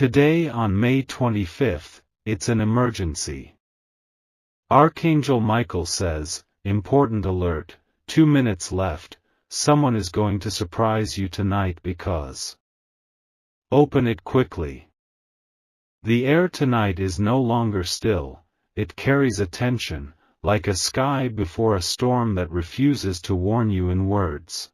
Today on May 25th, it's an emergency. Archangel Michael says, important alert, 2 minutes left, someone is going to surprise you tonight because. Open it quickly. The air tonight is no longer still, it carries a tension, like a sky before a storm that refuses to warn you in words.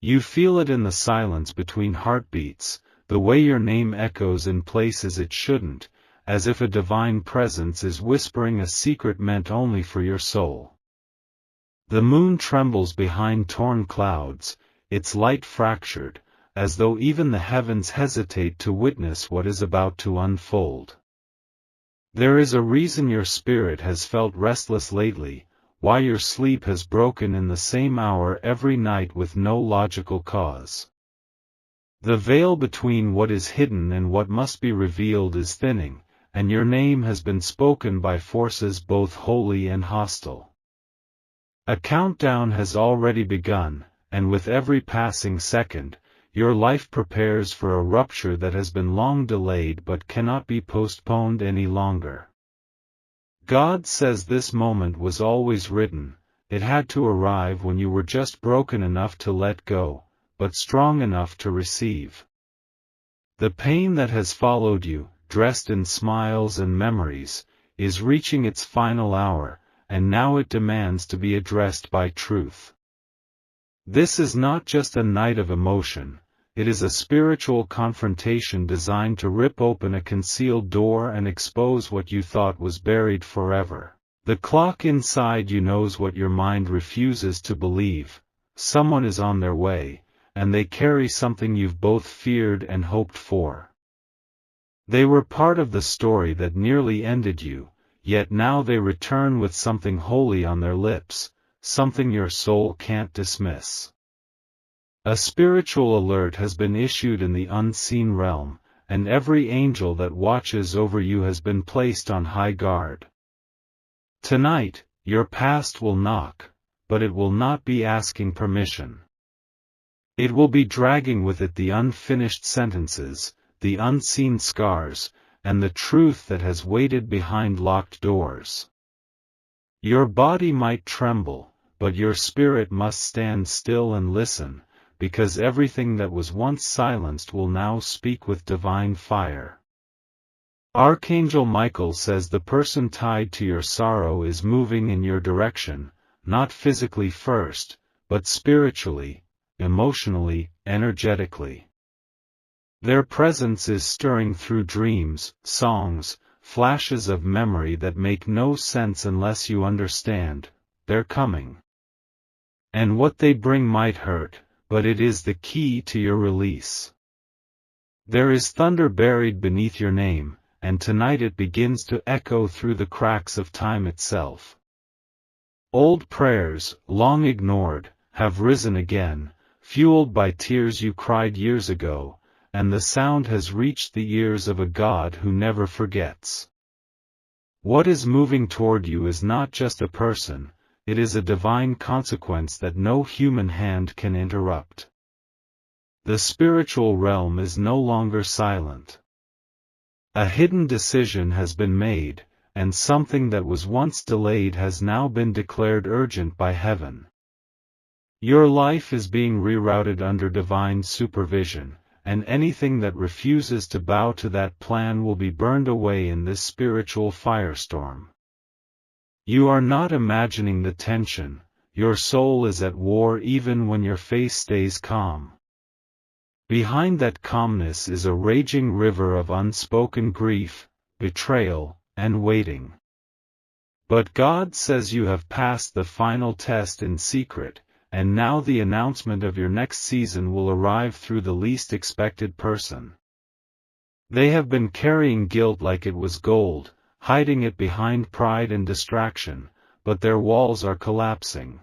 You feel it in the silence between heartbeats, the way your name echoes in places it shouldn't, as if a divine presence is whispering a secret meant only for your soul. The moon trembles behind torn clouds, its light fractured, as though even the heavens hesitate to witness what is about to unfold. There is a reason your spirit has felt restless lately, why your sleep has broken in the same hour every night with no logical cause. The veil between what is hidden and what must be revealed is thinning, and your name has been spoken by forces both holy and hostile. A countdown has already begun, and with every passing second, your life prepares for a rupture that has been long delayed but cannot be postponed any longer. God says this moment was always written, it had to arrive when you were just broken enough to let go, but strong enough to receive. The pain that has followed you, dressed in smiles and memories, is reaching its final hour, and now it demands to be addressed by truth. This is not just a night of emotion, it is a spiritual confrontation designed to rip open a concealed door and expose what you thought was buried forever. The clock inside you knows what your mind refuses to believe. Someone is on their way, and they carry something you've both feared and hoped for. They were part of the story that nearly ended you, yet now they return with something holy on their lips, something your soul can't dismiss. A spiritual alert has been issued in the unseen realm, and every angel that watches over you has been placed on high guard. Tonight, your past will knock, but it will not be asking permission. It will be dragging with it the unfinished sentences, the unseen scars, and the truth that has waited behind locked doors. Your body might tremble, but your spirit must stand still and listen, because everything that was once silenced will now speak with divine fire. Archangel Michael says the person tied to your sorrow is moving in your direction, not physically first, but spiritually, emotionally, energetically. Their presence is stirring through dreams, songs, flashes of memory that make no sense unless you understand, they're coming. And what they bring might hurt, but it is the key to your release. There is thunder buried beneath your name, and tonight it begins to echo through the cracks of time itself. Old prayers, long ignored, have risen again, fueled by tears you cried years ago, and the sound has reached the ears of a God who never forgets. What is moving toward you is not just a person, it is a divine consequence that no human hand can interrupt. The spiritual realm is no longer silent. A hidden decision has been made, and something that was once delayed has now been declared urgent by heaven. Your life is being rerouted under divine supervision, and anything that refuses to bow to that plan will be burned away in this spiritual firestorm. You are not imagining the tension, your soul is at war even when your face stays calm. Behind that calmness is a raging river of unspoken grief, betrayal, and waiting. But God says you have passed the final test in secret, and now the announcement of your next season will arrive through the least expected person. They have been carrying guilt like it was gold, hiding it behind pride and distraction, but their walls are collapsing.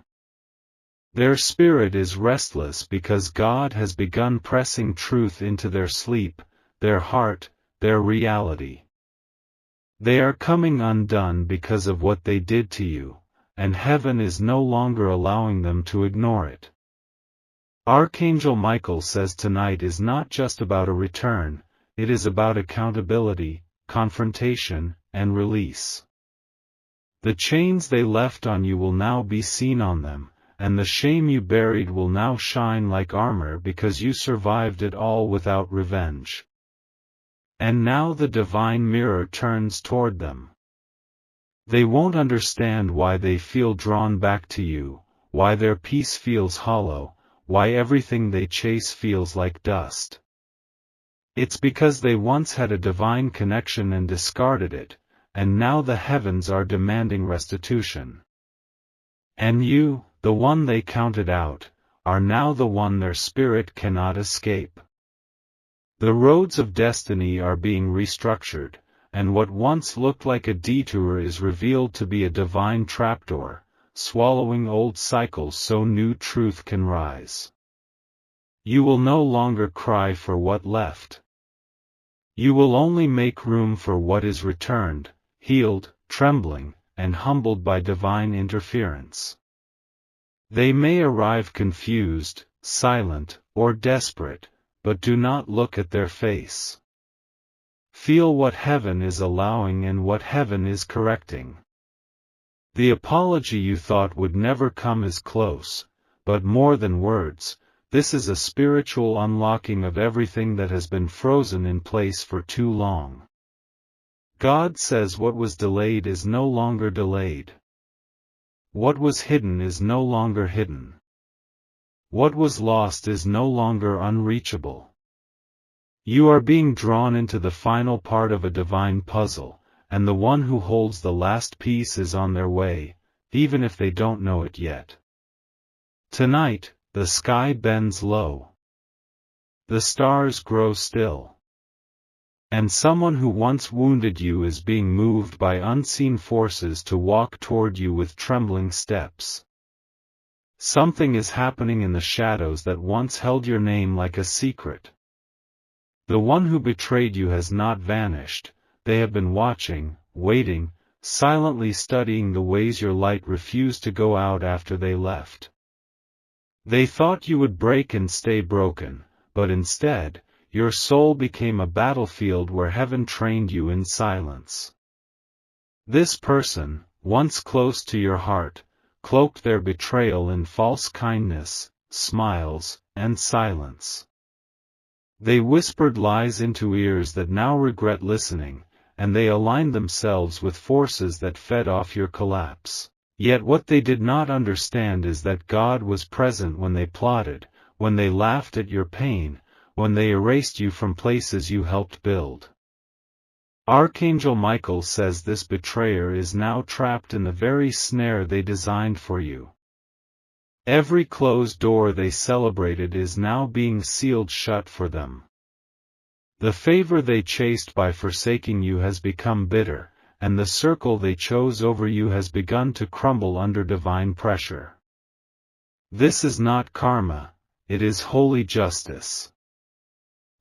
Their spirit is restless because God has begun pressing truth into their sleep, their heart, their reality. They are coming undone because of what they did to you, and heaven is no longer allowing them to ignore it. Archangel Michael says tonight is not just about a return, it is about accountability, confrontation, and release. The chains they left on you will now be seen on them, and the shame you buried will now shine like armor because you survived it all without revenge. And now the divine mirror turns toward them. They won't understand why they feel drawn back to you, why their peace feels hollow, why everything they chase feels like dust. It's because they once had a divine connection and discarded it, and now the heavens are demanding restitution. And you, the one they counted out, are now the one their spirit cannot escape. The roads of destiny are being restructured, and what once looked like a detour is revealed to be a divine trapdoor, swallowing old cycles so new truth can rise. You will no longer cry for what left. You will only make room for what is returned, healed, trembling, and humbled by divine interference. They may arrive confused, silent, or desperate, but do not look at their face. Feel what heaven is allowing and what heaven is correcting. The apology you thought would never come is close, but more than words, this is a spiritual unlocking of everything that has been frozen in place for too long. God says what was delayed is no longer delayed. What was hidden is no longer hidden. What was lost is no longer unreachable. You are being drawn into the final part of a divine puzzle, and the one who holds the last piece is on their way, even if they don't know it yet. Tonight, the sky bends low. The stars grow still. And someone who once wounded you is being moved by unseen forces to walk toward you with trembling steps. Something is happening in the shadows that once held your name like a secret. The one who betrayed you has not vanished, they have been watching, waiting, silently studying the ways your light refused to go out after they left. They thought you would break and stay broken, but instead, your soul became a battlefield where heaven trained you in silence. This person, once close to your heart, cloaked their betrayal in false kindness, smiles, and silence. They whispered lies into ears that now regret listening, and they aligned themselves with forces that fed off your collapse. Yet what they did not understand is that God was present when they plotted, when they laughed at your pain, when they erased you from places you helped build. Archangel Michael says this betrayer is now trapped in the very snare they designed for you. Every closed door they celebrated is now being sealed shut for them. The favor they chased by forsaking you has become bitter, and the circle they chose over you has begun to crumble under divine pressure. This is not karma, it is holy justice.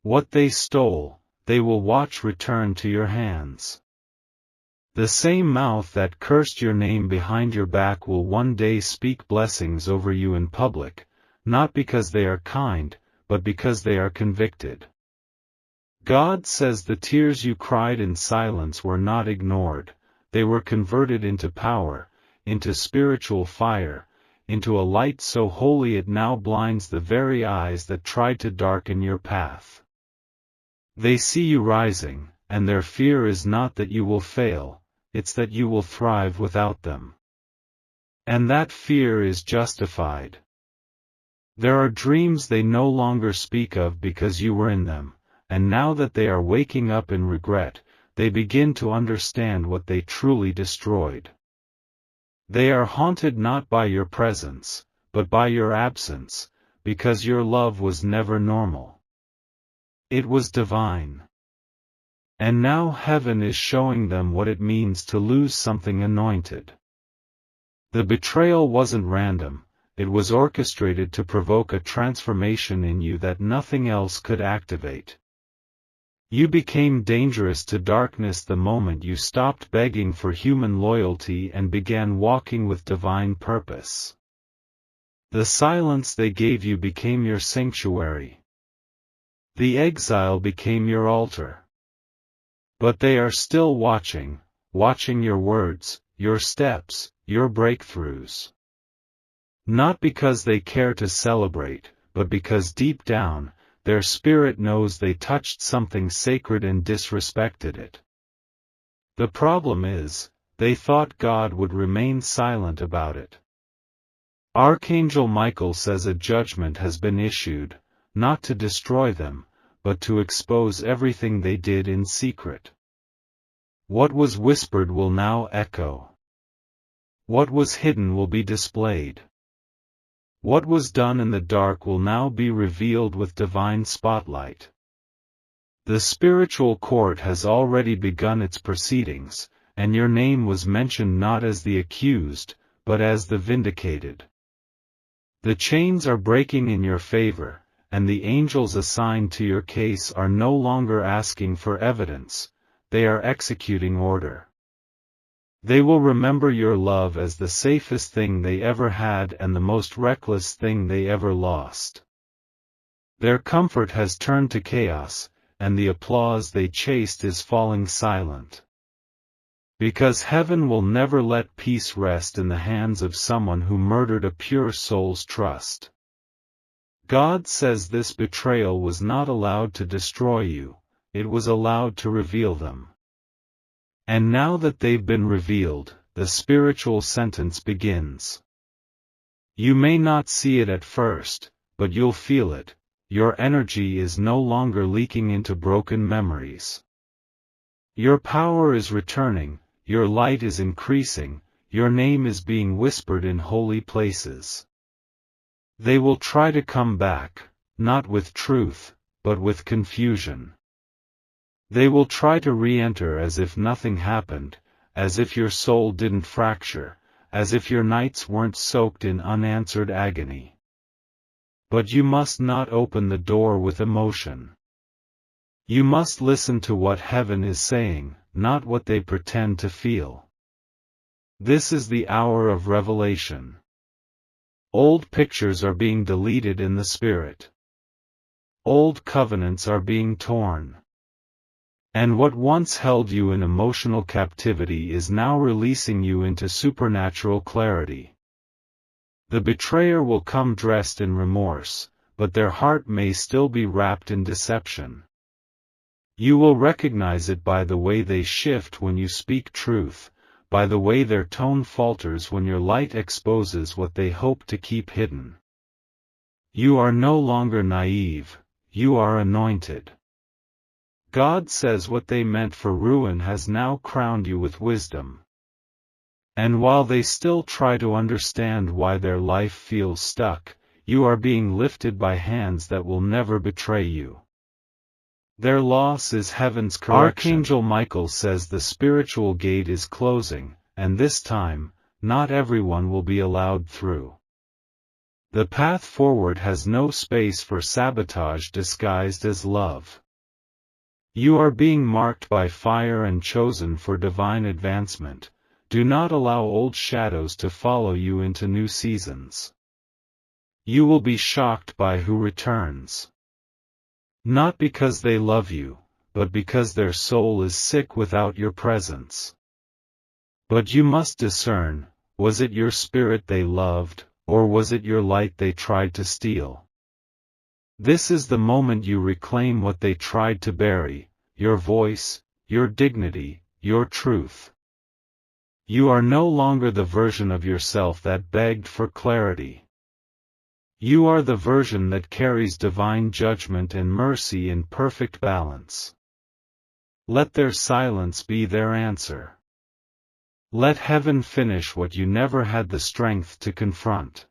What they stole, they will watch return to your hands. The same mouth that cursed your name behind your back will one day speak blessings over you in public, not because they are kind, but because they are convicted. God says the tears you cried in silence were not ignored, they were converted into power, into spiritual fire, into a light so holy it now blinds the very eyes that tried to darken your path. They see you rising, and their fear is not that you will fail, it's that you will thrive without them. And that fear is justified. There are dreams they no longer speak of because you were in them, and now that they are waking up in regret, they begin to understand what they truly destroyed. They are haunted not by your presence, but by your absence, because your love was never normal. It was divine. And now heaven is showing them what it means to lose something anointed. The betrayal wasn't random, it was orchestrated to provoke a transformation in you that nothing else could activate. You became dangerous to darkness the moment you stopped begging for human loyalty and began walking with divine purpose. The silence they gave you became your sanctuary. The exile became your altar. But they are still watching, watching your words, your steps, your breakthroughs. Not because they care to celebrate, but because deep down, their spirit knows they touched something sacred and disrespected it. The problem is, they thought God would remain silent about it. Archangel Michael says a judgment has been issued, not to destroy them, but to expose everything they did in secret. What was whispered will now echo. What was hidden will be displayed. What was done in the dark will now be revealed with divine spotlight. The spiritual court has already begun its proceedings, and your name was mentioned not as the accused, but as the vindicated. The chains are breaking in your favor, and the angels assigned to your case are no longer asking for evidence, they are executing order. They will remember your love as the safest thing they ever had and the most reckless thing they ever lost. Their comfort has turned to chaos, and the applause they chased is falling silent. Because heaven will never let peace rest in the hands of someone who murdered a pure soul's trust. God says this betrayal was not allowed to destroy you, it was allowed to reveal them. And now that they've been revealed, the spiritual sentence begins. You may not see it at first, but you'll feel it. Your energy is no longer leaking into broken memories. Your power is returning, your light is increasing, your name is being whispered in holy places. They will try to come back, not with truth, but with confusion. They will try to re-enter as if nothing happened, as if your soul didn't fracture, as if your nights weren't soaked in unanswered agony. But you must not open the door with emotion. You must listen to what heaven is saying, not what they pretend to feel. This is the hour of revelation. Old pictures are being deleted in the spirit. Old covenants are being torn. And what once held you in emotional captivity is now releasing you into supernatural clarity. The betrayer will come dressed in remorse, but their heart may still be wrapped in deception. You will recognize it by the way they shift when you speak truth, by the way their tone falters when your light exposes what they hope to keep hidden. You are no longer naive, you are anointed. God says what they meant for ruin has now crowned you with wisdom. And while they still try to understand why their life feels stuck, you are being lifted by hands that will never betray you. Their loss is heaven's correction. Archangel Michael says the spiritual gate is closing, and this time, not everyone will be allowed through. The path forward has no space for sabotage disguised as love. You are being marked by fire and chosen for divine advancement. Do not allow old shadows to follow you into new seasons. You will be shocked by who returns. Not because they love you, but because their soul is sick without your presence. But you must discern, was it your spirit they loved, or was it your light they tried to steal? This is the moment you reclaim what they tried to bury, your voice, your dignity, your truth. You are no longer the version of yourself that begged for clarity. You are the version that carries divine judgment and mercy in perfect balance. Let their silence be their answer. Let heaven finish what you never had the strength to confront.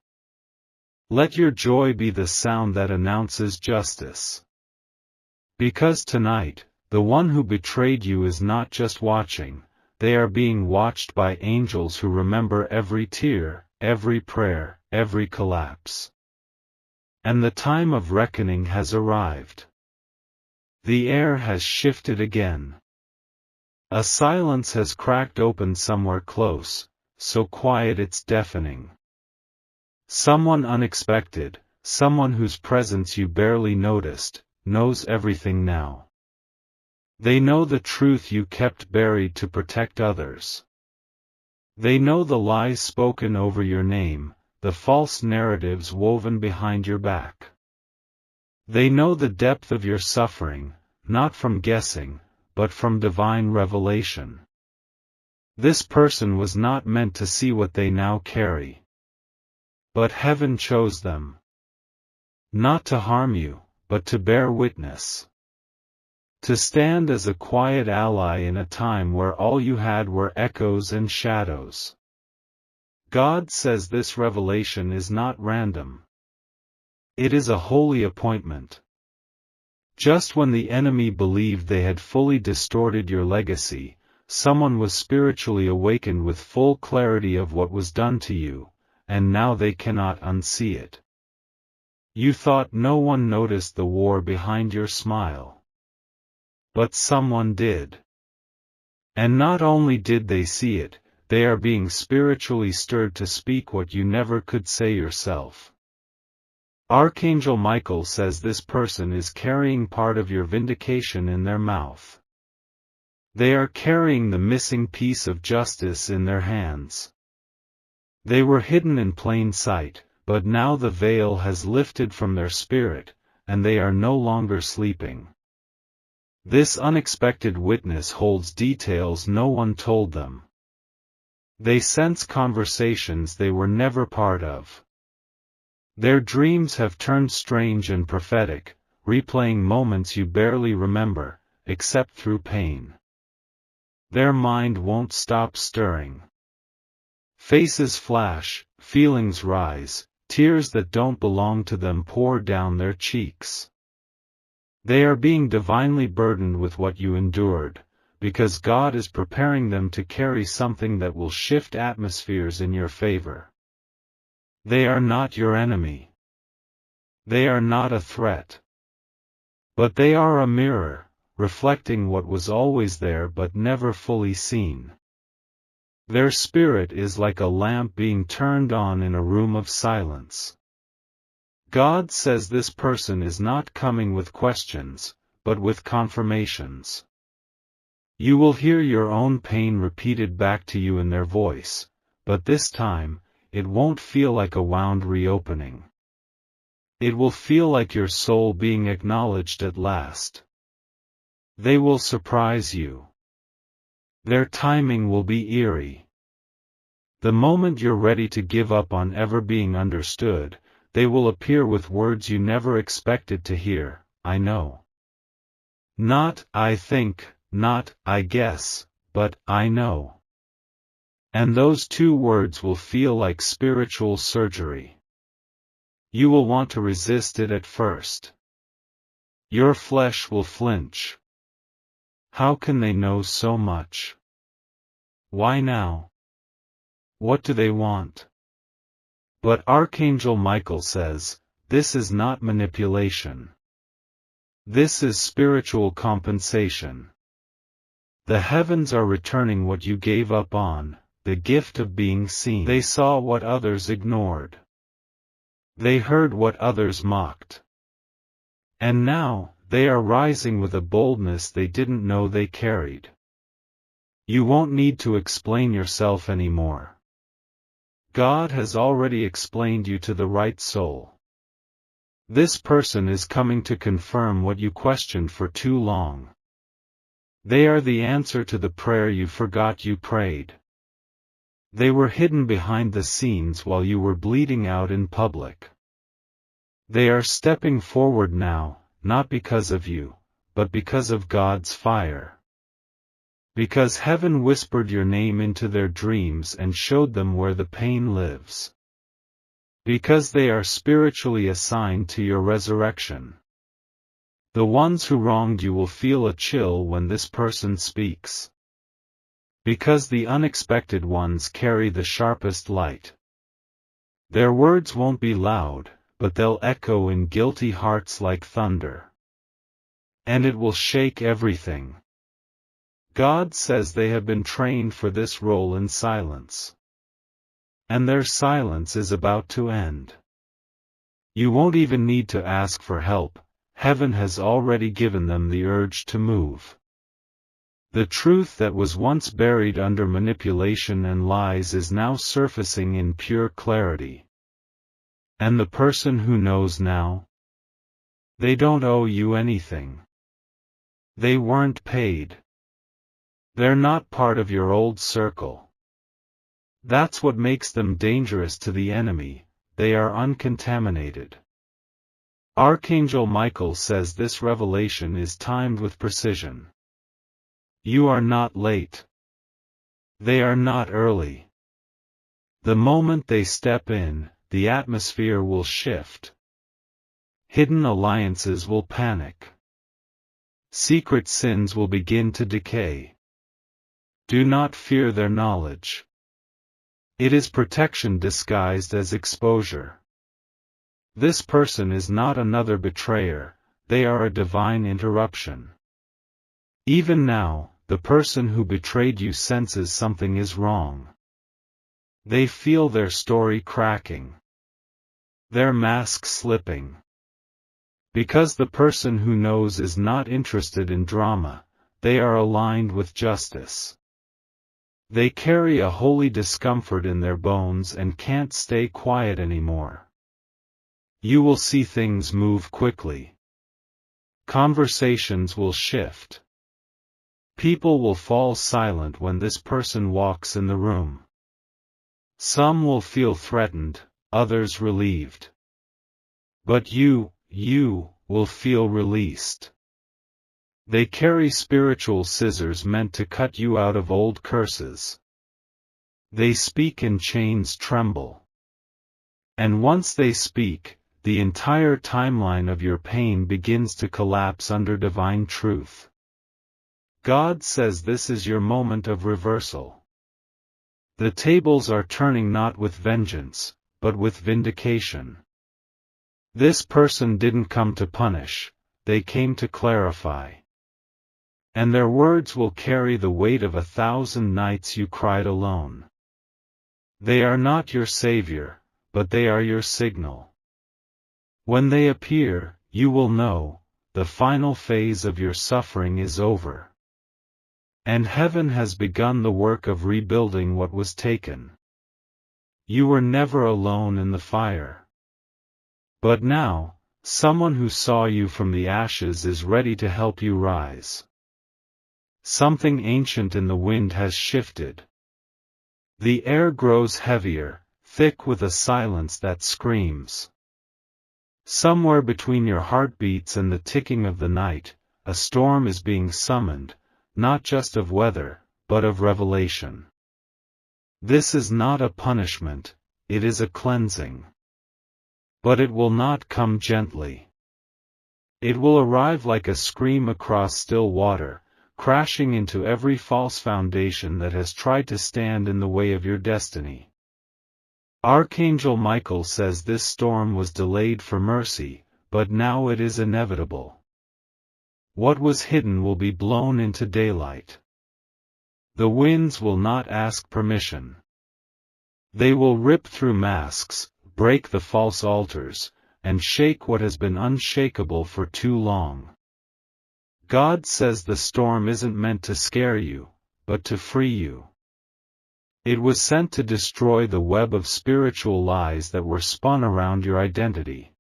Let your joy be the sound that announces justice. Because tonight, the one who betrayed you is not just watching, they are being watched by angels who remember every tear, every prayer, every collapse. And the time of reckoning has arrived. The air has shifted again. A silence has cracked open somewhere close, so quiet it's deafening. Someone unexpected, someone whose presence you barely noticed, knows everything now. They know the truth you kept buried to protect others. They know the lies spoken over your name, the false narratives woven behind your back. They know the depth of your suffering, not from guessing, but from divine revelation. This person was not meant to see what they now carry. But heaven chose them. Not to harm you, but to bear witness. To stand as a quiet ally in a time where all you had were echoes and shadows. God says this revelation is not random. It is a holy appointment. Just when the enemy believed they had fully distorted your legacy, someone was spiritually awakened with full clarity of what was done to you, and now they cannot unsee it. You thought no one noticed the war behind your smile. But someone did. And not only did they see it, they are being spiritually stirred to speak what you never could say yourself. Archangel Michael says this person is carrying part of your vindication in their mouth. They are carrying the missing piece of justice in their hands. They were hidden in plain sight, but now the veil has lifted from their spirit, and they are no longer sleeping. This unexpected witness holds details no one told them. They sense conversations they were never part of. Their dreams have turned strange and prophetic, replaying moments you barely remember, except through pain. Their mind won't stop stirring. Faces flash, feelings rise, tears that don't belong to them pour down their cheeks. They are being divinely burdened with what you endured, because God is preparing them to carry something that will shift atmospheres in your favor. They are not your enemy. They are not a threat. But they are a mirror, reflecting what was always there but never fully seen. Their spirit is like a lamp being turned on in a room of silence. God says this person is not coming with questions, but with confirmations. You will hear your own pain repeated back to you in their voice, but this time, it won't feel like a wound reopening. It will feel like your soul being acknowledged at last. They will surprise you. Their timing will be eerie. The moment you're ready to give up on ever being understood, they will appear with words you never expected to hear, I know. Not, I think, not, I guess, but, I know. And those two words will feel like spiritual surgery. You will want to resist it at first. Your flesh will flinch. How can they know so much? Why now? What do they want? But Archangel Michael says, this is not manipulation. This is spiritual compensation. The heavens are returning what you gave up on, the gift of being seen. They saw what others ignored. They heard what others mocked. And now, they are rising with a boldness they didn't know they carried. You won't need to explain yourself anymore. God has already explained you to the right soul. This person is coming to confirm what you questioned for too long. They are the answer to the prayer you forgot you prayed. They were hidden behind the scenes while you were bleeding out in public. They are stepping forward now, not because of you, but because of God's fire. Because heaven whispered your name into their dreams and showed them where the pain lives. Because they are spiritually assigned to your resurrection. The ones who wronged you will feel a chill when this person speaks. Because the unexpected ones carry the sharpest light. Their words won't be loud, but they'll echo in guilty hearts like thunder. And it will shake everything. God says they have been trained for this role in silence. And their silence is about to end. You won't even need to ask for help. heaven has already given them the urge to move. The truth that was once buried under manipulation and lies is now surfacing in pure clarity. And the person who knows now? They don't owe you anything. They weren't paid. They're not part of your old circle. That's what makes them dangerous to the enemy. They are uncontaminated. Archangel Michael says this revelation is timed with precision. You are not late. They are not early. The moment they step in, the atmosphere will shift. Hidden alliances will panic. Secret sins will begin to decay. Do not fear their knowledge. It is protection disguised as exposure. This person is not another betrayer, they are a divine interruption. Even now, the person who betrayed you senses something is wrong. They feel their story cracking. Their mask slipping. Because the person who knows is not interested in drama, they are aligned with justice. They carry a holy discomfort in their bones and can't stay quiet anymore. You will see things move quickly. Conversations will shift. People will fall silent when this person walks in the room. Some will feel threatened, others relieved. But you will feel released. They carry spiritual scissors meant to cut you out of old curses. They speak and chains tremble. And once they speak, the entire timeline of your pain begins to collapse under divine truth. God says this is your moment of reversal. The tables are turning not with vengeance, but with vindication. This person didn't come to punish, they came to clarify. And their words will carry the weight of 1,000 nights you cried alone. They are not your savior, but they are your signal. When they appear, you will know, the final phase of your suffering is over. And heaven has begun the work of rebuilding what was taken. You were never alone in the fire. But now, someone who saw you from the ashes is ready to help you rise. Something ancient in the wind has shifted. The air grows heavier, thick with a silence that screams. Somewhere between your heartbeats and the ticking of the night, a storm is being summoned, not just of weather, but of revelation. This is not a punishment, it is a cleansing. But it will not come gently. It will arrive like a scream across still water, crashing into every false foundation that has tried to stand in the way of your destiny. Archangel Michael says this storm was delayed for mercy, but now it is inevitable. What was hidden will be blown into daylight. The winds will not ask permission. They will rip through masks, break the false altars, and shake what has been unshakable for too long. God says the storm isn't meant to scare you, but to free you. It was sent to destroy the web of spiritual lies that were spun around your identity.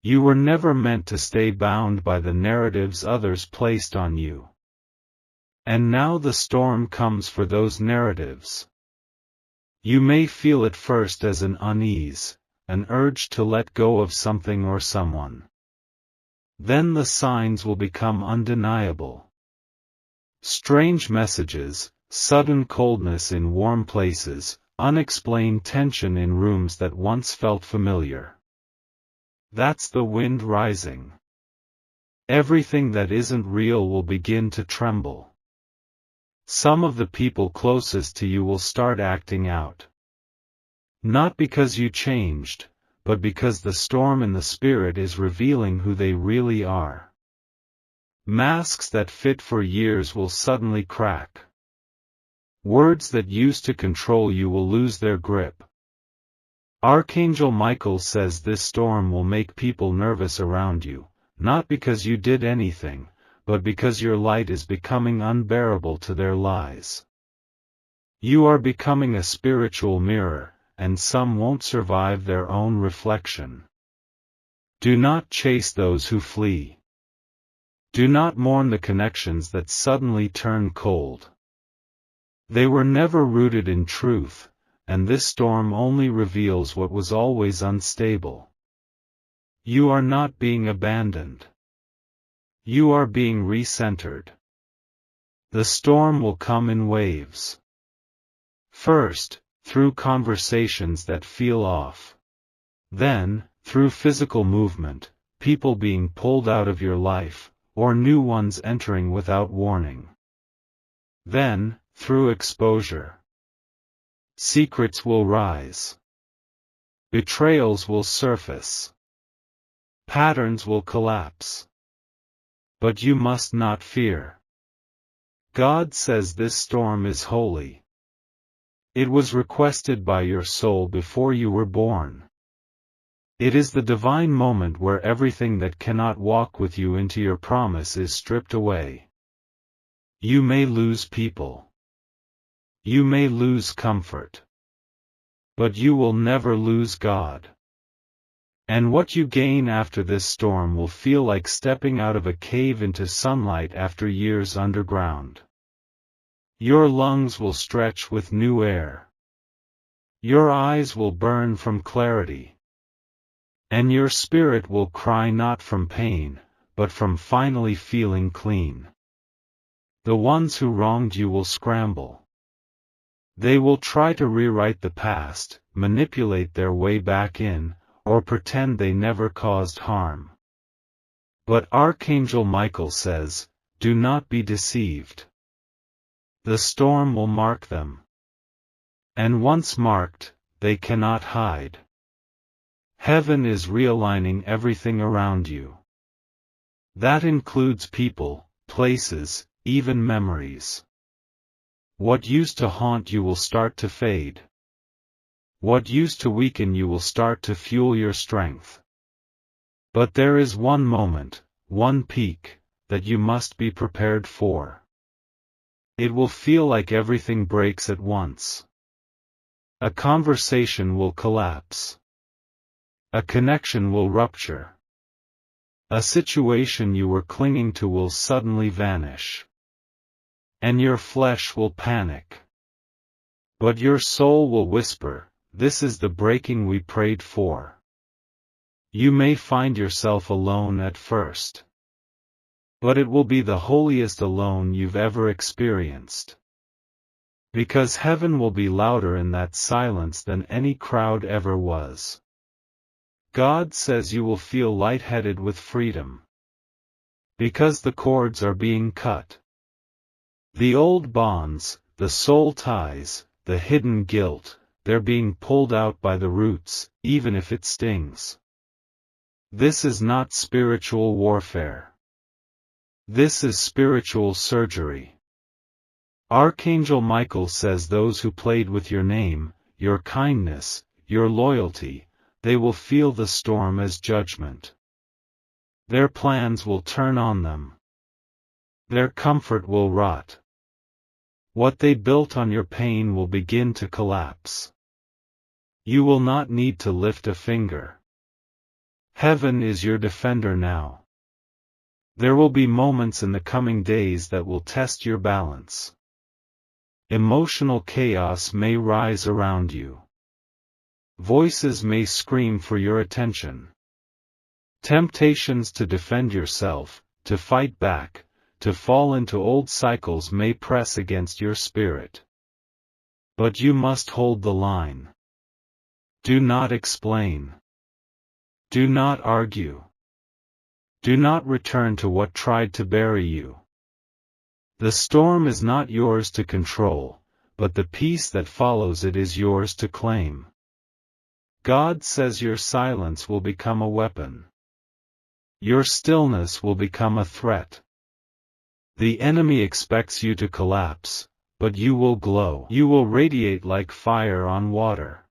You were never meant to stay bound by the narratives others placed on you. And now the storm comes for those narratives. You may feel at first as an unease, an urge to let go of something or someone. Then the signs will become undeniable. Strange messages, sudden coldness in warm places, unexplained tension in rooms that once felt familiar. That's the wind rising. Everything that isn't real will begin to tremble. Some of the people closest to you will start acting out. Not because you changed, but because the storm in the spirit is revealing who they really are. Masks that fit for years will suddenly crack. Words that used to control you will lose their grip. Archangel Michael says this storm will make people nervous around you, not because you did anything, but because your light is becoming unbearable to their lies. You are becoming a spiritual mirror, and some won't survive their own reflection. Do not chase those who flee. Do not mourn the connections that suddenly turn cold. They were never rooted in truth, and this storm only reveals what was always unstable. You are not being abandoned. You are being recentered. The storm will come in waves. First, through conversations that feel off. Then, through physical movement, people being pulled out of your life, or new ones entering without warning. Then, through exposure. Secrets will rise. Betrayals will surface. Patterns will collapse. But you must not fear. God says this storm is holy. It was requested by your soul before you were born. It is the divine moment where everything that cannot walk with you into your promise is stripped away. You may lose people. You may lose comfort. But you will never lose God. And what you gain after this storm will feel like stepping out of a cave into sunlight after years underground. Your lungs will stretch with new air. Your eyes will burn from clarity. And your spirit will cry not from pain, but from finally feeling clean. The ones who wronged you will scramble. They will try to rewrite the past, manipulate their way back in, or pretend they never caused harm. But Archangel Michael says, do not be deceived. The storm will mark them. And once marked, they cannot hide. Heaven is realigning everything around you. That includes people, places, even memories. What used to haunt you will start to fade. What used to weaken you will start to fuel your strength. But there is one moment, one peak, that you must be prepared for. It will feel like everything breaks at once. A conversation will collapse. A connection will rupture. A situation you were clinging to will suddenly vanish. And your flesh will panic. But your soul will whisper, this is the breaking we prayed for. You may find yourself alone at first. But it will be the holiest alone you've ever experienced. Because heaven will be louder in that silence than any crowd ever was. God says you will feel lightheaded with freedom. Because the cords are being cut. The old bonds, the soul ties, the hidden guilt, they're being pulled out by the roots, even if it stings. This is not spiritual warfare. This is spiritual surgery. Archangel Michael says those who played with your name, your kindness, your loyalty, they will feel the storm as judgment. Their plans will turn on them. Their comfort will rot. What they built on your pain will begin to collapse. You will not need to lift a finger. Heaven is your defender now. There will be moments in the coming days that will test your balance. Emotional chaos may rise around you. Voices may scream for your attention. Temptations to defend yourself, to fight back, to fall into old cycles may press against your spirit. But you must hold the line. Do not explain. Do not argue. Do not return to what tried to bury you. The storm is not yours to control, but the peace that follows it is yours to claim. God says your silence will become a weapon. Your stillness will become a threat. The enemy expects you to collapse, but you will glow. You will radiate like fire on water.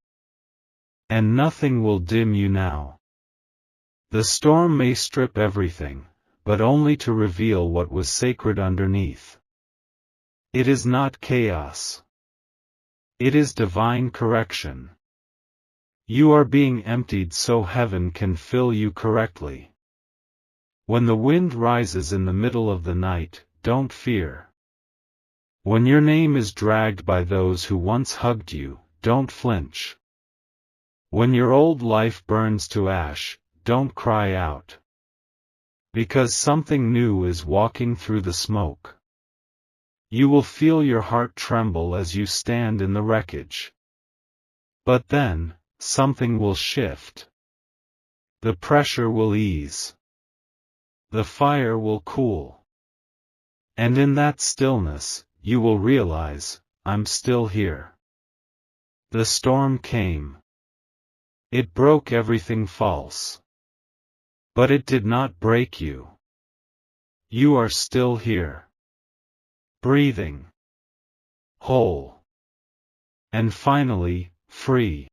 And nothing will dim you now. The storm may strip everything, but only to reveal what was sacred underneath. It is not chaos. It is divine correction. You are being emptied so heaven can fill you correctly. When the wind rises in the middle of the night, don't fear. When your name is dragged by those who once hugged you, don't flinch. When your old life burns to ash, don't cry out. Because something new is walking through the smoke. You will feel your heart tremble as you stand in the wreckage. But then, something will shift. The pressure will ease. The fire will cool. And in that stillness, you will realize, I'm still here. The storm came. It broke everything false. But it did not break you. You are still here. Breathing. Whole. And finally, free.